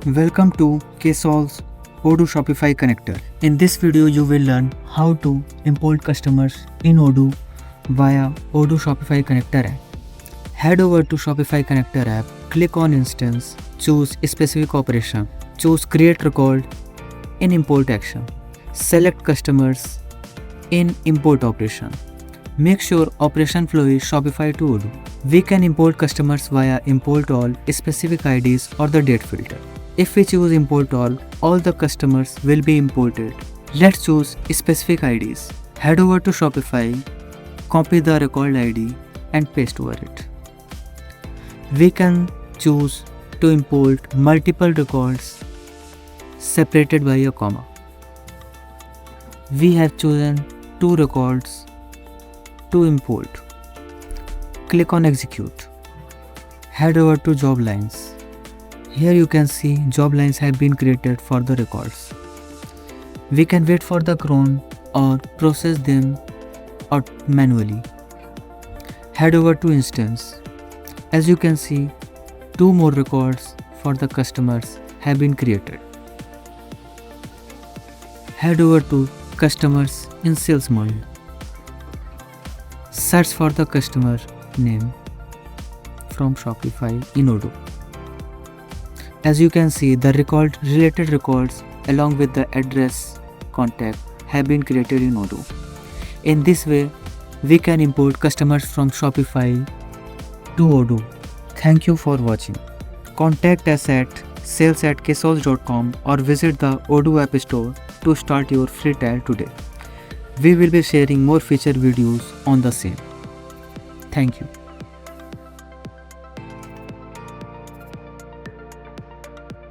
Welcome to Ksolves Odoo Shopify Connector. In this video, you will learn how to import customers in Odoo via Odoo Shopify Connector app. Head over to Shopify Connector app, click on Instance, choose Specific Operation, choose Create Record in Import Action. Select Customers in Import Operation. Make sure operation flow is Shopify to Odoo. We can import customers via Import All, Specific IDs or the Date filter. If we choose Import all the customers will be imported. Let's choose Specific IDs. Head over to Shopify, copy the record ID and paste over it. We can choose to import multiple records separated by a comma. We have chosen 2 records to import. Click on Execute. Head over to Job Lines. Here you can see job lines have been created for the records. We can wait for the cron or process them or manually. Head over to Instance. As you can see, 2 more records for the customers have been created. Head over to Customers in Sales Module. Search for the customer name from Shopify in Odoo. As you can see, the related records along with the address contact have been created in Odoo. In this way, we can import customers from Shopify to Odoo. Thank you for watching. Contact us at sales@ksolves.com or visit the Odoo App Store to start your free trial today. We will be sharing more feature videos on the same. Thank you.